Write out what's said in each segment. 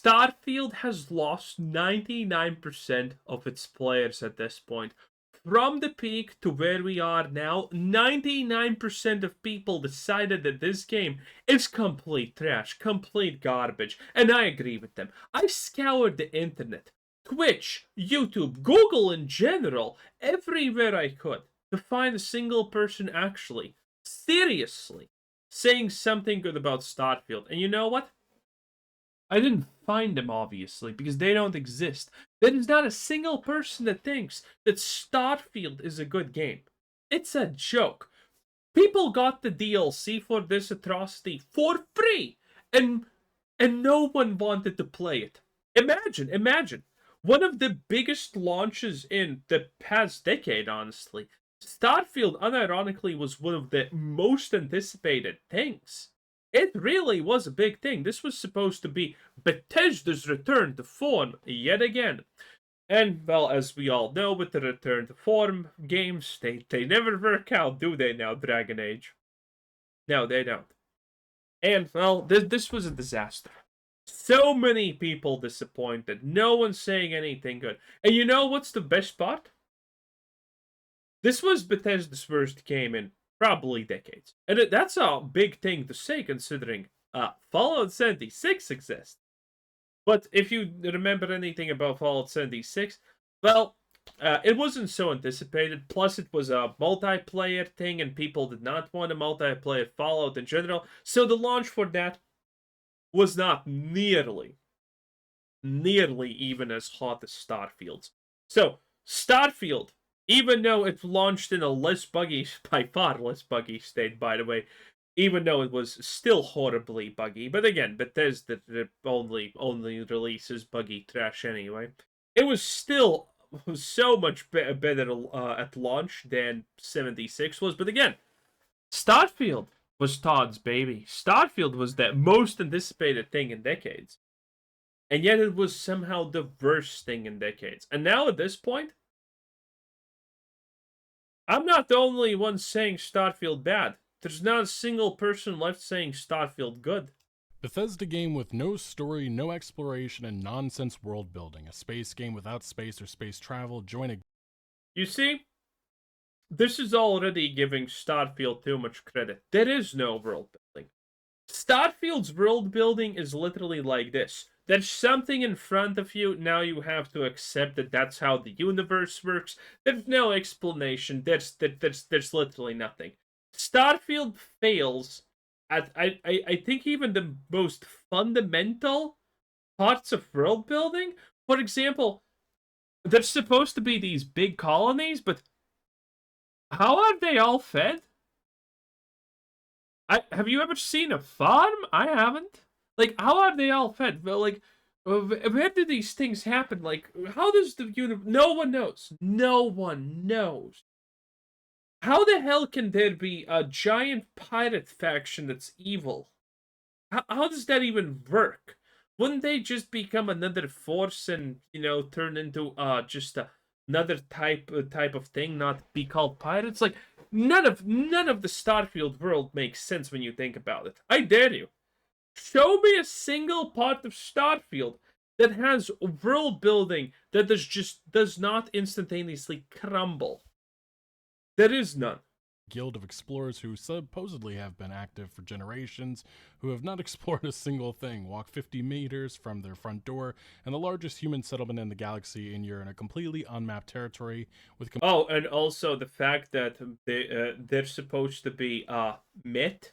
Starfield has lost 99% of its players at this point. From the peak to where we are now, 99% of people decided that this game is complete trash, complete garbage, and I agree with them. I scoured the internet, Twitch, YouTube, Google in general, everywhere I could to find a single person actually, seriously, saying something good about Starfield. And you know what? I didn't find them, obviously, because they don't exist. There is not a single person that thinks that Starfield is a good game. It's a joke. People got the DLC for this atrocity for free, and no one wanted to play it. Imagine. One of the biggest launches in the past decade, honestly. Starfield, unironically, was one of the most anticipated things. It really was a big thing. This was supposed to be Bethesda's return to form yet again. And, well, as we all know, with the return to form games, they never work out, do they now, Dragon Age? No, they don't. And, well, this was a disaster. So many people disappointed. No one saying anything good. And you know what's the best part? This was Bethesda's worst game in probably decades. And that's a big thing to say considering Fallout 76 exists. But if you remember anything about Fallout 76, well, it wasn't so anticipated. Plus, it was a multiplayer thing, and people did not want a multiplayer Fallout in general. So the launch for that was not nearly even as hot as Starfield's. So, Starfield, even though it launched in a less buggy, by far less buggy state, by the way, even though it was still horribly buggy. But again, Bethesda only releases buggy trash anyway. It was still so much better at launch than 76 was. But again, Starfield was Todd's baby. Starfield was the most anticipated thing in decades. And yet it was somehow the worst thing in decades. And now at this point, I'm not the only one saying Starfield bad. There's not a single person left saying Starfield good. Bethesda game with no story, no exploration, and nonsense world building. A space game without space or space travel. Join a... You see, this is already giving Starfield too much credit. There is no world building. Starfield's world building is literally like this. There's something in front of you, now you have to accept that that's how the universe works. There's no explanation, there's literally nothing. Starfield fails at, I think, even the most fundamental parts of world building. For example, there's supposed to be these big colonies, but how are they all fed? Have you ever seen a farm? I haven't. Like, how are they all fed? Well, like, where do these things happen? Like, how does the universe... No one knows. No one knows. How the hell can there be a giant pirate faction that's evil? How does that even work? Wouldn't they just become another force and, turn into just another type of thing, not be called pirates? Like, none of the Starfield world makes sense when you think about it. I dare you. Show me a single part of Starfield that has world building that does not instantaneously crumble. There is none. Guild of explorers who supposedly have been active for generations, who have not explored a single thing, walk 50 meters from their front door, and the largest human settlement in the galaxy, and you're in a completely unmapped territory with... and also the fact that they're supposed to be myth.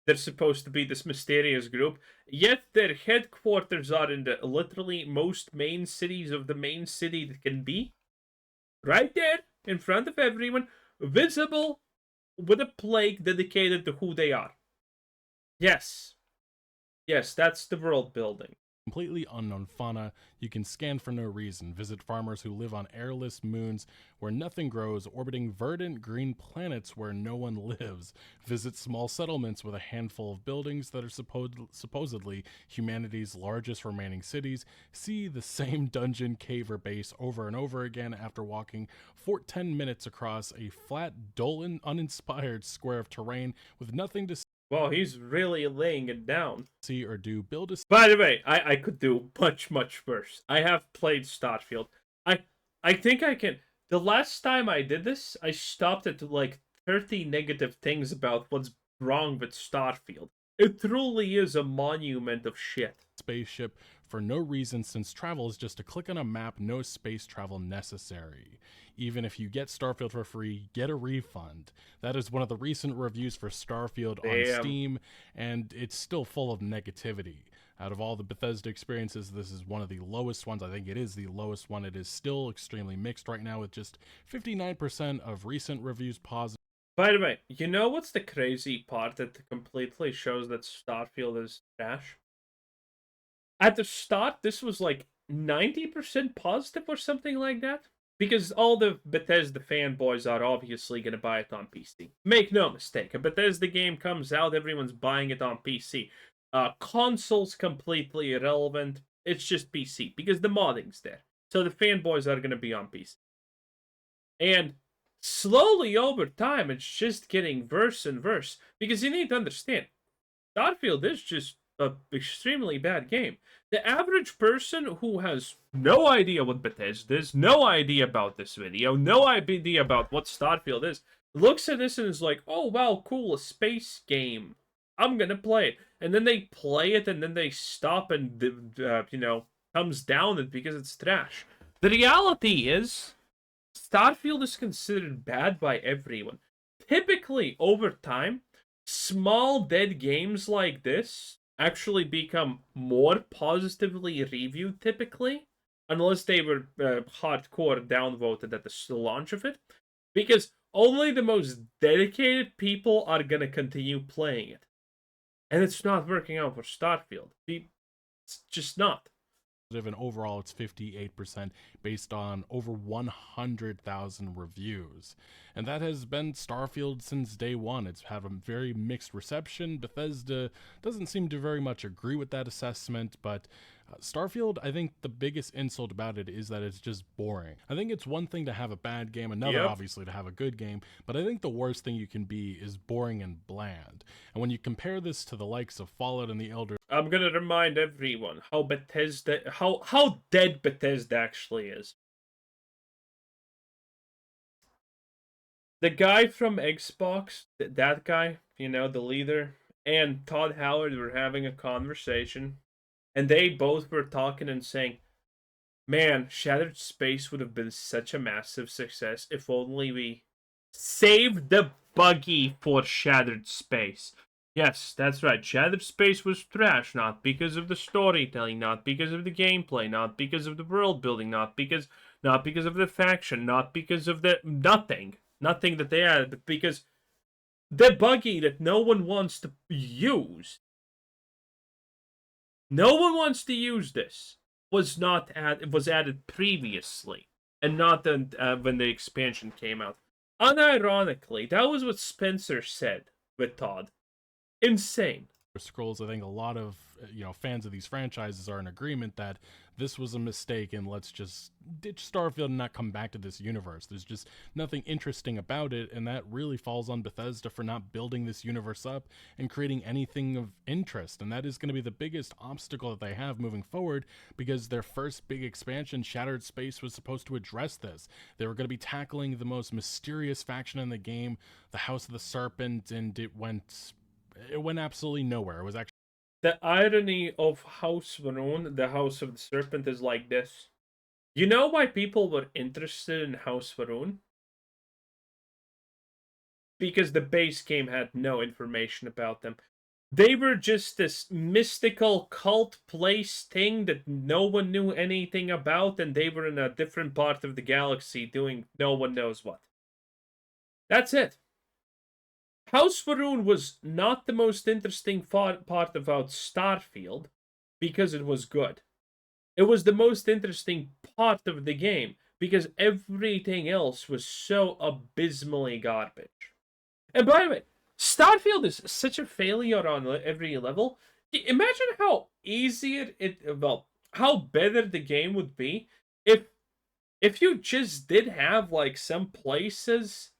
They're supposed to be this mysterious group, yet their headquarters are in the literally most main cities of the main city that can be. Right there, in front of everyone, visible, with a plaque dedicated to who they are. Yes, that's the world building. Completely unknown fauna you can scan for no reason. Visit farmers who live on airless moons where nothing grows, orbiting verdant green planets where no one lives. Visit small settlements with a handful of buildings that are supposedly humanity's largest remaining cities. See the same dungeon, cave, or base over and over again after walking for 10 minutes across a flat, dull, and uninspired square of terrain with nothing to Well, he's really laying it down. See or do build a By the way, I could do much, much worse. I have played Starfield. I I think I can. The last time I did this, I stopped at like 30 negative things about what's wrong with Starfield. It truly is a monument of shit. spaceship for no reason, since travel is just a click on a map, no space travel necessary. Even if you get Starfield for free, get a refund. That is one of the recent reviews for Starfield on Damn. Steam, and it's still full of negativity. Out of all the Bethesda experiences, this is one of the lowest ones. I think it is the lowest one. It is still extremely mixed right now, with just 59% of recent reviews positive. By the way, you know what's the crazy part that completely shows that Starfield is trash? At the start, this was like 90% positive or something like that. Because all the Bethesda fanboys are obviously going to buy it on PC. Make no mistake, a Bethesda game comes out, everyone's buying it on PC. Console's completely irrelevant. It's just PC because the modding's there. So the fanboys are going to be on PC. And slowly over time, it's just getting worse and worse. Because you need to understand, Starfield is just an extremely bad game. The average person who has no idea what Bethesda is, no idea about this video, no idea about what Starfield is, looks at this and is like, oh wow, cool, a space game. I'm gonna play it. And then they play it and then they stop and, comes down it because it's trash. The reality is, Starfield is considered bad by everyone. Typically, over time, small dead games like this actually become more positively reviewed typically, unless they were hardcore downvoted at the launch of it, because only the most dedicated people are gonna continue playing it, and it's not working out for Starfield. It's just not. And overall it's 58% based on over 100,000 reviews. And that has been Starfield since day one. It's had a very mixed reception. Bethesda doesn't seem to very much agree with that assessment, but Starfield, I think the biggest insult about it is that it's just boring. I think it's one thing to have a bad game, another Yep. obviously to have a good game, but I think the worst thing you can be is boring and bland. And when you compare this to the likes of Fallout and the Elder I'm gonna remind everyone how dead Bethesda actually is. The guy from Xbox, that guy, the leader, and Todd Howard were having a conversation, and they both were talking and saying, man, Shattered Space would have been such a massive success if only we saved the buggy for Shattered Space. Yes, that's right. Shattered Space was trash, not because of the storytelling, not because of the gameplay, not because of the world building, not because of the faction, not because of the nothing that they had, but because the buggy that no one wants to use. No one wants to use this. Was added previously, and not when the expansion came out. Unironically, that was what Spencer said with Todd. Insane. Scrolls, I think a lot of fans of these franchises are in agreement that this was a mistake and let's just ditch Starfield and not come back to this universe. There's just nothing interesting about it, and that really falls on Bethesda for not building this universe up and creating anything of interest. And that is going to be the biggest obstacle that they have moving forward, because their first big expansion, Shattered Space, was supposed to address this. They were going to be tackling the most mysterious faction in the game, the House of the Serpent, and it went absolutely nowhere. It was actually The irony of House Varun, the House of the Serpent, is like this. You know why people were interested in House Varun? Because the base game had no information about them. They were just this mystical cult place thing that no one knew anything about, and they were in a different part of the galaxy doing no one knows what. That's it. House Varun was not the most interesting part about Starfield because it was good. It was the most interesting part of the game because everything else was so abysmally garbage. And by the way, Starfield is such a failure on every level. Imagine how easier how better the game would be if you just did have like some places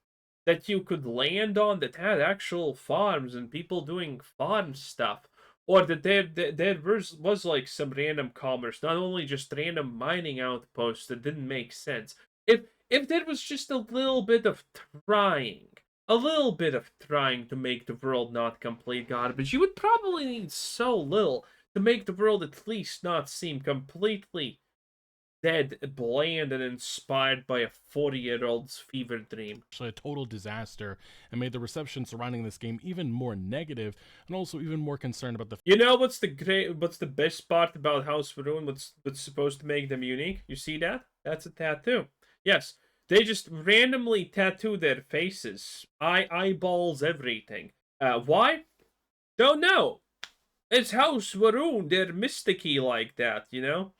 that you could land on that had actual farms and people doing farm stuff, or that there was like some random commerce, not only just random mining outposts that didn't make sense. If there was just a little bit of trying, a little bit of trying to make the world not complete garbage, you would probably need so little to make the world at least not seem completely dead, bland, and inspired by a 40-year-old's fever dream. Actually, a total disaster, and made the reception surrounding this game even more negative, and also even more concerned about the You know what's the best part about House Varun? What's supposed to make them unique? You see that? That's a tattoo. Yes, they just randomly tattoo their faces, eyeballs, everything. Why? Don't know. It's House Varun. They're mysticky like that, you know.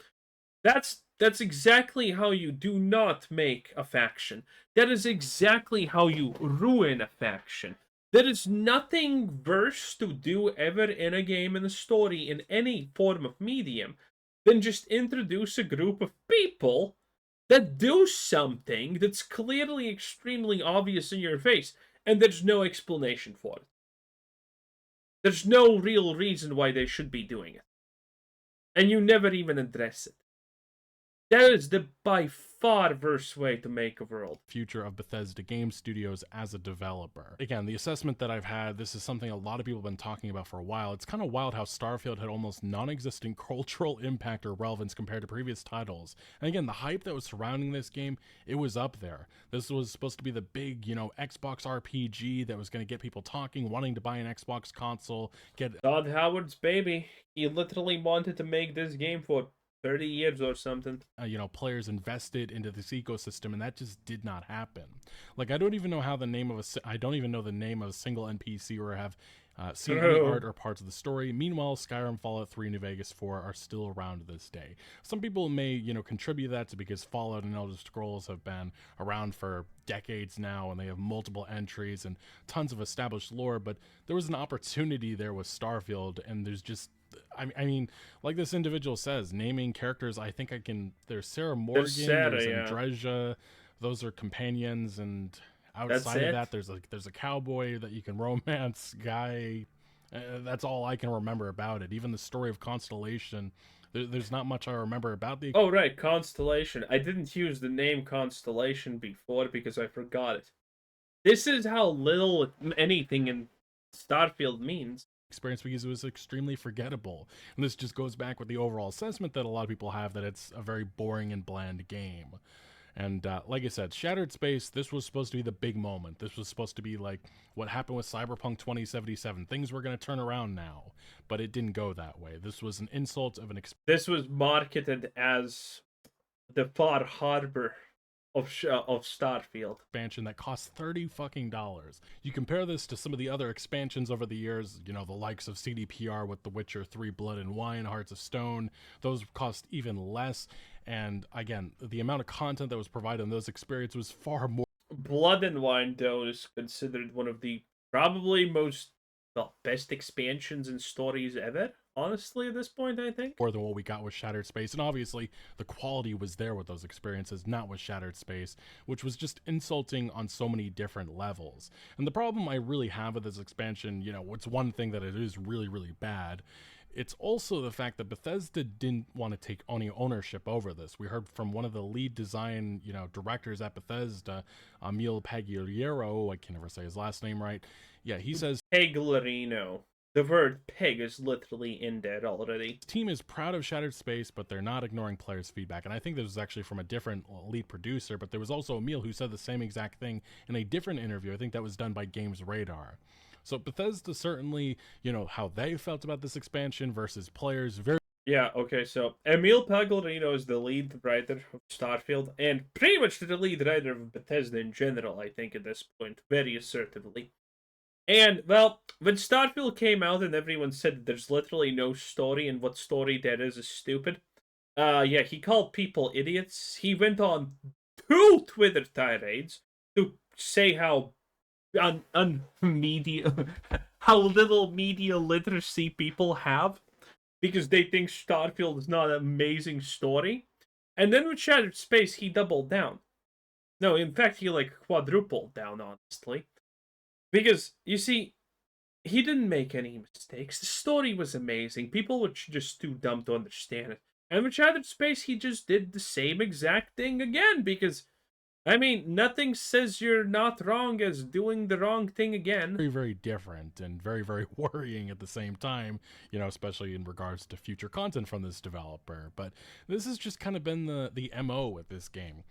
That's exactly how you do not make a faction. That is exactly how you ruin a faction. There is nothing worse to do ever in a game, in a story, in any form of medium, than just introduce a group of people that do something that's clearly extremely obvious in your face, and there's no explanation for it. There's no real reason why they should be doing it. And you never even address it. That is the by far worst way to make a world. future of Bethesda Game Studios as a developer. Again, the assessment that I've had, this is something a lot of people have been talking about for a while. It's kind of wild how Starfield had almost non-existent cultural impact or relevance compared to previous titles. And again, the hype that was surrounding this game, it was up there. This was supposed to be the big, Xbox RPG that was going to get people talking, wanting to buy an Xbox console, get Todd Howard's baby. He literally wanted to make this game for 30 years or something. Players invested into this ecosystem, and that just did not happen. Like, I don't even know the name of a single NPC or have seen any art or parts of the story. Meanwhile, Skyrim, Fallout 3, New Vegas 4 are still around to this day. Some people may, contribute that to because Fallout and Elder Scrolls have been around for decades now, and they have multiple entries and tons of established lore, but there was an opportunity there with Starfield, and I mean, like this individual says, naming characters, I think I can. There's Sarah Morgan, there's Andreja, those are companions, and outside of that, there's a cowboy that you can romance guy. That's all I can remember about it. Even the story of Constellation, there's not much I remember about the. Oh right, Constellation. I didn't use the name Constellation before because I forgot it. This is how little anything in Starfield means. Experience because it was extremely forgettable, and this just goes back with the overall assessment that a lot of people have, that it's a very boring and bland game. And like I said, Shattered Space, this was supposed to be the big moment. This was supposed to be like what happened with Cyberpunk 2077. Things were going to turn around now, but it didn't go that way. This was an insult of an This was marketed as the Far Harbor of Starfield. Expansion that costs $30 You compare this to some of the other expansions over the years, the likes of CDPR with The Witcher 3 Blood and Wine, Hearts of Stone. Those cost even less. And again, the amount of content that was provided in those experiences was far more. Blood and Wine, though, is considered one of the probably best expansions and stories ever. Honestly, at this point, I think more than what we got with Shattered Space. And obviously the quality was there with those experiences, not with Shattered Space, which was just insulting on so many different levels. And the problem I really have with this expansion, it's one thing that it is really, really bad. It's also the fact that Bethesda didn't want to take any ownership over this. We heard from one of the lead design, directors at Bethesda, Emil Pagliaro, I can never say his last name right. Yeah, he says Peglarino. The word pig is literally in there already. The team is proud of Shattered Space, but they're not ignoring players' feedback. And I think this was actually from a different lead producer, but there was also Emil who said the same exact thing in a different interview. I think that was done by Games Radar. So Bethesda certainly, how they felt about this expansion versus players. Yeah, okay, so Emil Pagliarino is the lead writer of Starfield, and pretty much the lead writer of Bethesda in general, I think, at this point, very assertively. And, well, when Starfield came out and everyone said that there's literally no story, and what story there is stupid, yeah, he called people idiots. He went on 2 Twitter tirades to say how how little media literacy people have, because they think Starfield is not an amazing story. And then with Shattered Space, he doubled down. No, in fact, he like quadrupled down, honestly. Because, you see, he didn't make any mistakes. The story was amazing. People were just too dumb to understand it. And with Shattered Space, he just did the same exact thing again because I mean, nothing says you're not wrong as doing the wrong thing again. Very, very different and very, very worrying at the same time, you know, especially in regards to future content from this developer. But this has just kind of been the MO with this game.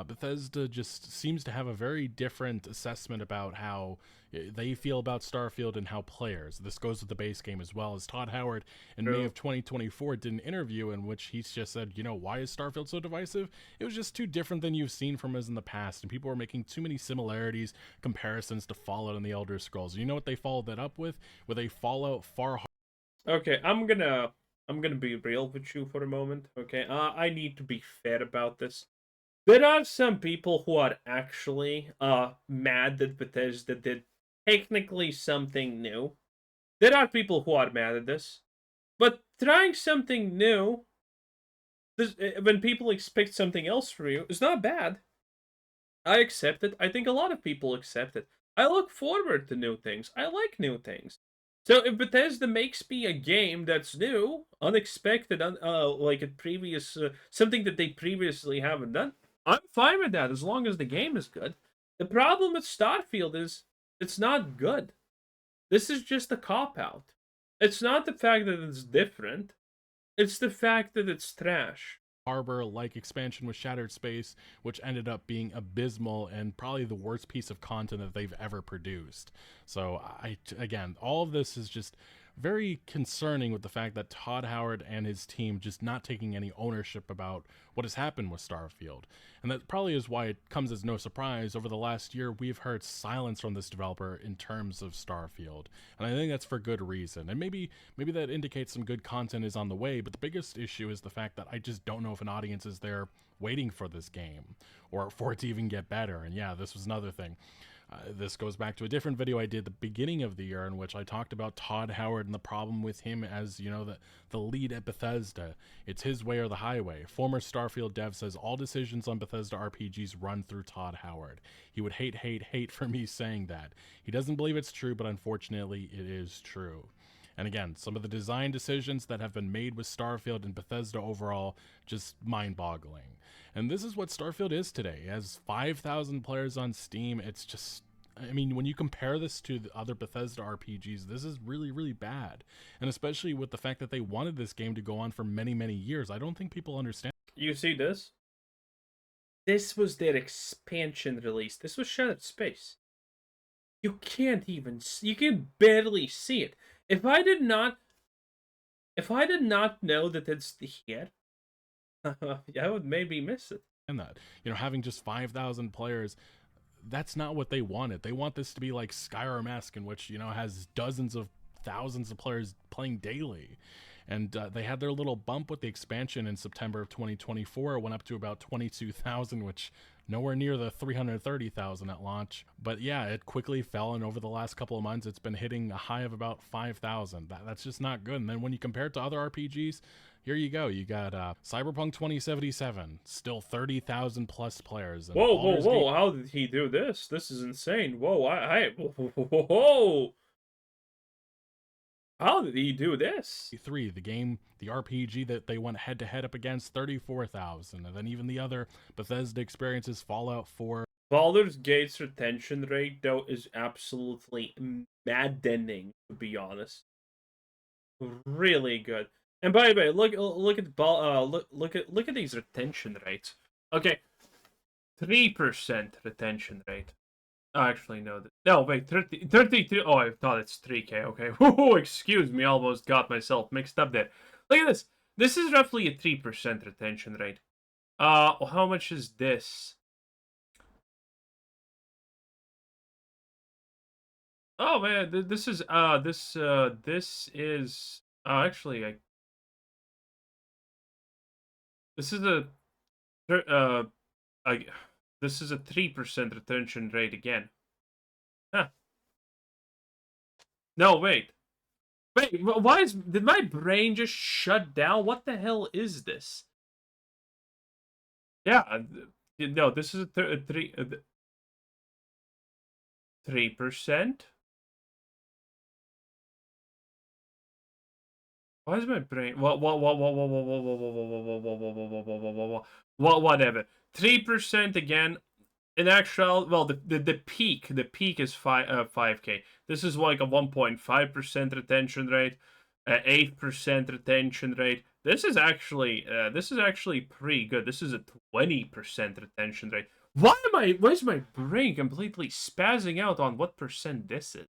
Bethesda just seems to have a very different assessment about how they feel about Starfield and how players. This goes with the base game as well. As Todd Howard in May True. of 2024 did an interview in which he just said, you know, why is Starfield so divisive? It was just too different than you've seen from us in the past, and people were making too many similarities, comparisons to Fallout and the Elder Scrolls. You know what they followed that up with? With a Fallout far Okay, I'm gonna be real with you for a moment. Okay, I need to be fair about this. There are some people who are actually mad that Bethesda did technically something new. There are people who are mad at this, but trying something new, when people expect something else from you, is not bad. I accept it. I think a lot of people accept it. I look forward to new things. I like new things. So if Bethesda makes me a game that's new, unexpected, like a previous something that they previously haven't done, I'm fine with that as long as the game is good. The problem with Starfield is it's not good. This is just a cop out. It's not the fact that it's different. It's the fact that it's trash. Harbor like expansion with Shattered Space, which ended up being abysmal and probably the worst piece of content that they've ever produced. So again, all of this is just very concerning with the fact that Todd Howard and his team just not taking any ownership about what has happened with Starfield. And that probably is why it comes as no surprise. Over the last year, we've heard silence from this developer in terms of Starfield. And I think that's for good reason. And maybe that indicates some good content is on the way, but the biggest issue is the fact that I just don't know if an audience is there waiting for this game or for it to even get better. And yeah, this was another thing. This goes back to a different video I did at the beginning of the year in which I talked about Todd Howard and the problem with him as, you know, the lead at Bethesda. It's his way or the highway. Former Starfield dev says all decisions on Bethesda RPGs run through Todd Howard. He would hate for me saying that. He doesn't believe it's true, but unfortunately it is true. And again, some of the design decisions that have been made with Starfield and Bethesda overall, just mind-boggling. And this is what Starfield is today. It has 5,000 players on Steam. It's just, I mean, when you compare this to the other Bethesda RPGs, this is really, really bad. And especially with the fact that they wanted this game to go on for many, many years. I don't think people understand. You see this? This was their expansion release. This was Shattered Space. You can't even you can barely see it. If I did not know that it's here, I would maybe miss it. That, you know, having just 5,000 players, that's not what they wanted. They want this to be like Skyrim-esque, in which, you know, has dozens of thousands of players playing daily. And they had their little bump with the expansion in September of 2024. It went up to about 22,000, which nowhere near the 330,000 at launch. But yeah, it quickly fell, and over the last couple of months, it's been hitting a high of about 5,000. That's just not good. And then when you compare it to other RPGs, here you go. You got Cyberpunk 2077, still 30,000 plus players. And Whoa! How did he do this? This is insane. Whoa! Whoa! How did he do this? 3, the game, the RPG that they went head to head up against, 34,000. And then even the other Bethesda experiences, Fallout 4. Baldur's Gate's retention rate, though, is absolutely maddening, to be honest. Really good. And by the way, look at these retention rates. Okay, 3% retention rate. Oh, actually, no, wait, 33. Oh, I thought it's 3K. Okay, oh, excuse me, almost got myself mixed up there. Look at this. This is roughly a 3% retention rate. How much is this? Oh man, this is actually this is a I this is a 3% retention rate again. Huh. No, wait. Wait, did my brain just shut down? What the hell is this? Yeah, No, this is a 3%. Why is my brain? Whatever. 3% again. In actual, well, the peak is 5K. This is like a 1.5% retention rate, 8% retention rate. This is actually pretty good. This is a 20% retention rate. Why is my brain completely spazzing out on what percent this is?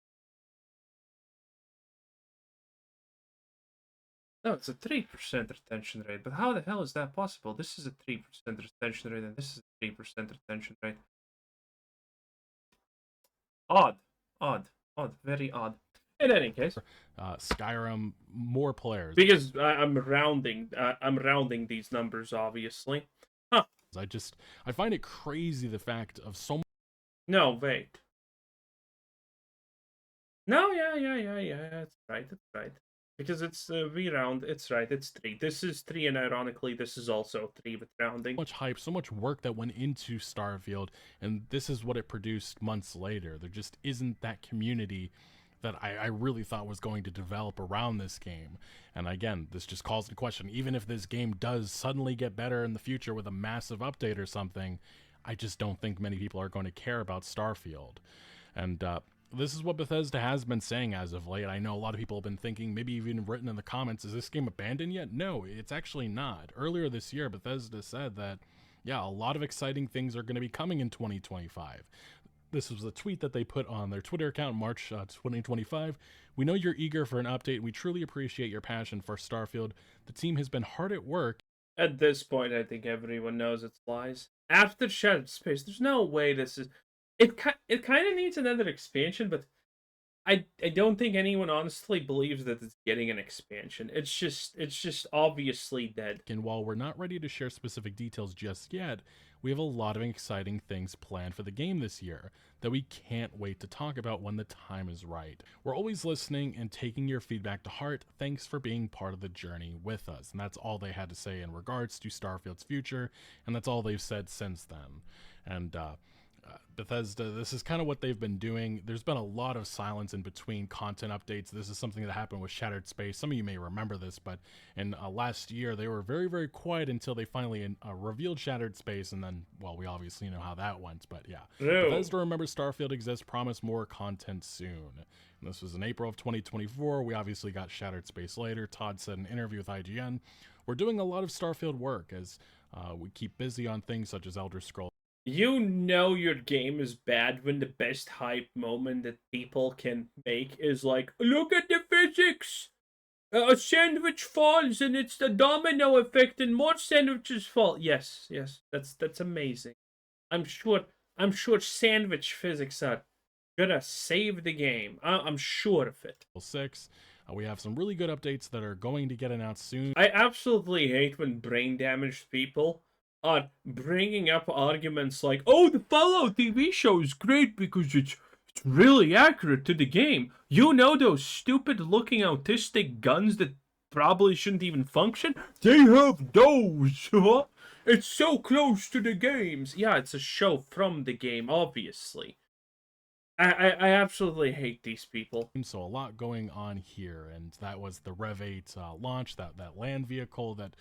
No, it's a 3% retention rate, but how the hell is that possible? This is a 3% retention rate, and this is a 3% retention rate. Odd, very odd. In any case, Skyrim, more players. Because I'm rounding these numbers, obviously. Huh? I find it crazy the fact of so. No, wait. No, yeah. It's right. Because it's we round. It's right. It's 3. This is 3, and ironically, this is also 3 with rounding. Much hype, so much work that went into Starfield, and this is what it produced months later. There just isn't that community that I really thought was going to develop around this game. And again, this just calls into question, even if this game does suddenly get better in the future with a massive update or something, I just don't think many people are going to care about Starfield. And this is what Bethesda has been saying as of late. I know a lot of people have been thinking, maybe even written in the comments, is this game abandoned yet? No, it's actually not. Earlier this year, Bethesda said that, yeah, a lot of exciting things are going to be coming in 2025. This was a tweet that they put on their Twitter account, March 2025. We know you're eager for an update. We truly appreciate your passion for Starfield. The team has been hard at work. At this point, I think everyone knows it's lies. After Shattered Space, there's no way this is... It kind of needs another expansion, but I don't think anyone honestly believes that it's getting an expansion. It's just obviously dead. And while we're not ready to share specific details just yet, we have a lot of exciting things planned for the game this year that we can't wait to talk about when the time is right. We're always listening and taking your feedback to heart. Thanks for being part of the journey with us. And that's all they had to say in regards to Starfield's future, and that's all they've said since then. And Bethesda, this is kind of what they've been doing. There's been a lot of silence in between content updates. This is something that happened with Shattered Space. Some of you may remember this, but in last year, they were very, very quiet until they finally revealed Shattered Space, and then, well, we obviously know how that went, but yeah. Ew. Bethesda remembers Starfield exists, promise more content soon. And this was in April of 2024. We obviously got Shattered Space later. Todd said in an interview with IGN, we're doing a lot of Starfield work as we keep busy on things such as Elder Scrolls. You know your game is bad when the best hype moment that people can make is like, look at the physics! A sandwich falls and it's the domino effect and more sandwiches fall. Yes, that's amazing. I'm sure sandwich physics are gonna save the game. I'm sure of it. 6. We have some really good updates that are going to get announced soon. I absolutely hate when brain damaged people are bringing up arguments like, oh, the Fallout TV show is great because it's really accurate to the game. You know those stupid looking autistic guns that probably shouldn't even function? They have those, huh? It's so close to the games. Yeah, it's a show from the game, obviously. I absolutely hate these people. So a lot going on here, and that was the Rev 8 launch, that land vehicle that...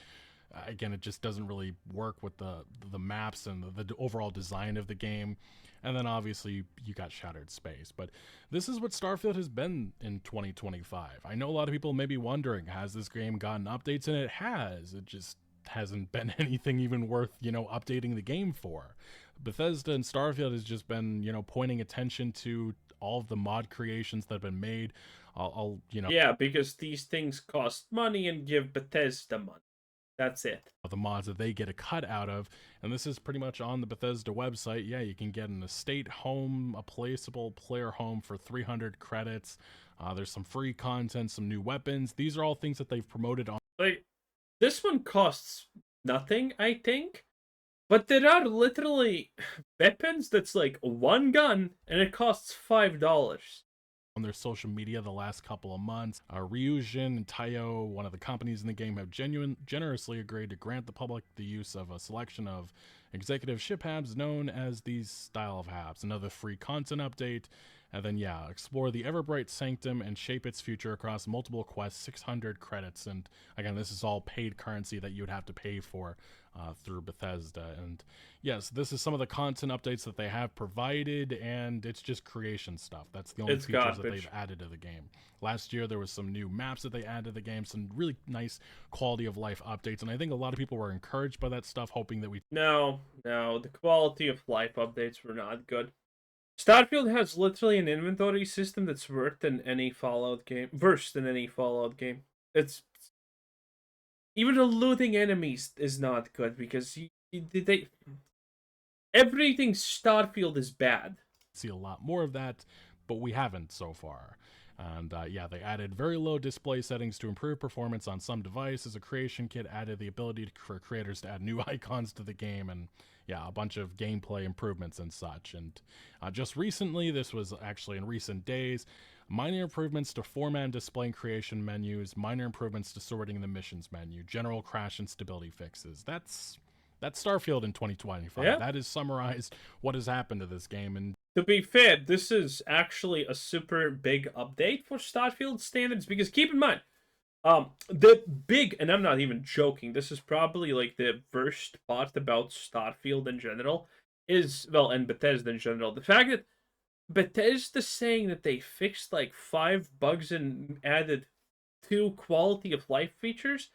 again, it just doesn't really work with the maps and the overall design of the game. And then obviously you got Shattered Space. But this is what Starfield has been in 2025. I know a lot of people may be wondering, has this game gotten updates? And it has. It just hasn't been anything even worth, updating the game for. Bethesda and Starfield has just been, pointing attention to all of the mod creations that have been made. Yeah, because these things cost money and give Bethesda money. That's it. The mods that they get a cut out of, and this is pretty much on the Bethesda website. Yeah, you can get an estate home, a placeable player home for 300 credits. There's some free content, some new weapons. These are all things that they've promoted on. Like, this one costs nothing, I think. But there are literally weapons that's like one gun and it costs $5. on their social media the last couple of months. Ryujin and Taiyo, one of the companies in the game, have generously agreed to grant the public the use of a selection of executive ship hubs known as these style of hubs. Another free content update. And then, explore the Everbright Sanctum and shape its future across multiple quests, 600 credits. And again, this is all paid currency that you would have to pay for through Bethesda. And yes, this is some of the content updates that they have provided, and it's just creation stuff. That's the only features that they've added to the game. Last year, there was some new maps that they added to the game, some really nice quality of life updates. And I think a lot of people were encouraged by that stuff, hoping that we... No, the quality of life updates were not good. Starfield has literally an inventory system that's worse than any Fallout game. It's even the looting enemies is not good because everything Starfield is bad. See a lot more of that, but we haven't so far. And they added very low display settings to improve performance on some devices. A creation kit added the ability for creators to add new icons to the game, and a bunch of gameplay improvements and such. And just recently, this was actually in recent days, minor improvements to format and display and creation menus, minor improvements to sorting the missions menu, general crash and stability fixes. That's Starfield in 2025. Yeah. That is summarized what has happened to this game. And to be fair, this is actually a super big update for Starfield standards, because keep in mind, the big, and I'm not even joking, this is probably like the worst part about Starfield in general, and Bethesda in general, the fact that Bethesda saying that they fixed like 5 bugs and added 2 quality of life features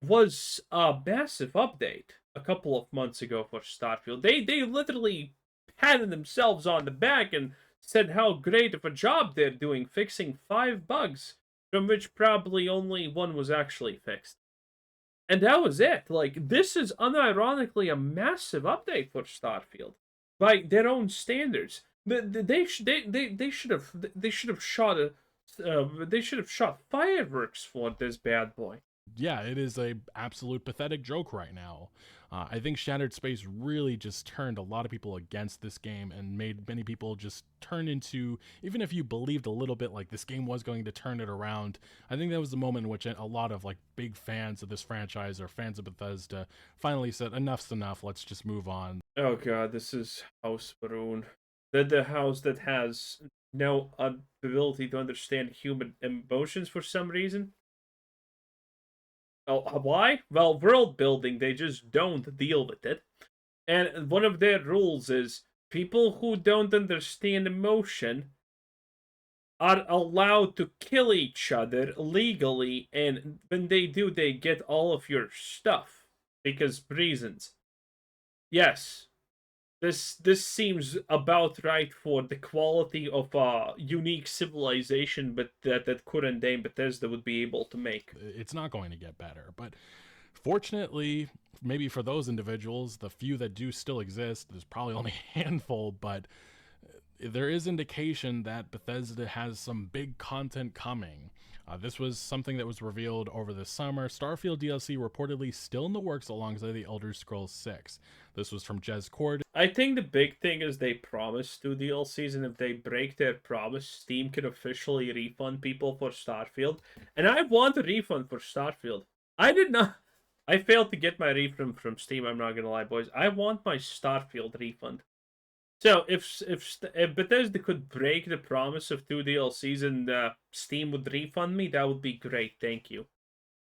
was a massive update a couple of months ago for Starfield. They literally patted themselves on the back and said how great of a job they're doing fixing 5 bugs, from which probably only 1 was actually fixed. And that was it. Like, this is unironically a massive update for Starfield by their own standards. They should have shot fireworks for this bad boy. Yeah, it is a absolute pathetic joke right now. I think Shattered Space really just turned a lot of people against this game and made many people just turn into, even if you believed a little bit like this game was going to turn it around, I think that was the moment in which a lot of like big fans of this franchise or fans of Bethesda finally said, enough's enough, let's just move on. Oh god, this is House Maroon. The house that has no ability to understand human emotions for some reason. Oh, why? Well, world building, they just don't deal with it. And one of their rules is people who don't understand emotion are allowed to kill each other legally, and when they do, they get all of your stuff because reasons. Yes, this seems about right for the quality of a unique civilization, but that current day Bethesda would be able to make. It's not going to get better, but fortunately, maybe for those individuals, the few that do still exist, there's probably only a handful, but there is indication that Bethesda has some big content coming. This was something that was revealed over the summer. Starfield DLC reportedly still in the works alongside the Elder Scrolls 6. This was from Jez Cord. I think the big thing is they promised 2 DLCs, and if they break their promise, Steam can officially refund people for Starfield. And I want a refund for Starfield. I failed to get my refund from Steam, I'm not gonna lie, boys. I want my Starfield refund. So if Bethesda could break the promise of 2 DLCs and Steam would refund me, that would be great. Thank you.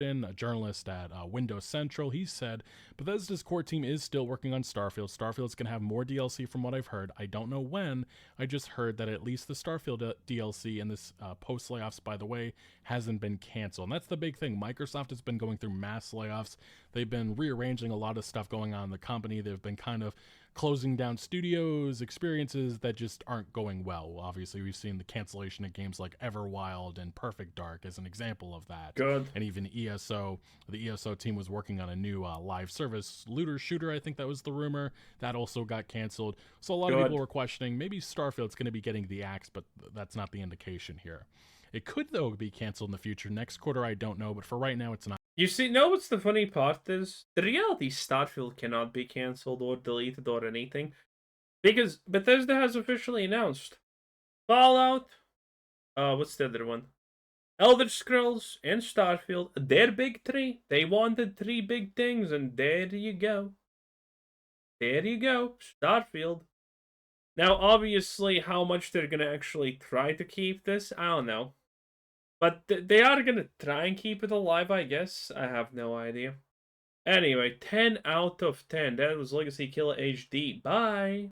A journalist at Windows Central, he said Bethesda's core team is still working on Starfield. Starfield's going to have more DLC from what I've heard. I don't know when. I just heard that at least the Starfield DLC and this post layoffs, by the way, hasn't been canceled. And that's the big thing. Microsoft has been going through mass layoffs. They've been rearranging a lot of stuff going on in the company. They've been kind of closing down studios, experiences that just aren't going well. Obviously, we've seen the cancellation of games like Everwild and Perfect Dark as an example of that. Good. And even ESO, the ESO team was working on a new live service looter shooter, I think that was the rumor. That also got canceled. So a lot of people were questioning, maybe Starfield's going to be getting the axe, but that's not the indication here. It could, though, be canceled in the future. Next quarter, I don't know, but for right now, it's not. You see, know what's the funny part is? The reality Starfield cannot be cancelled or deleted or anything, because Bethesda has officially announced Fallout, what's the other one? Elder Scrolls and Starfield. Their big three. They wanted three big things, and there you go. There you go. Starfield. Now, obviously, how much they're gonna actually try to keep this, I don't know. But they are gonna try and keep it alive, I guess. I have no idea. Anyway, 10 out of 10. That was Legacy Killer HD. Bye!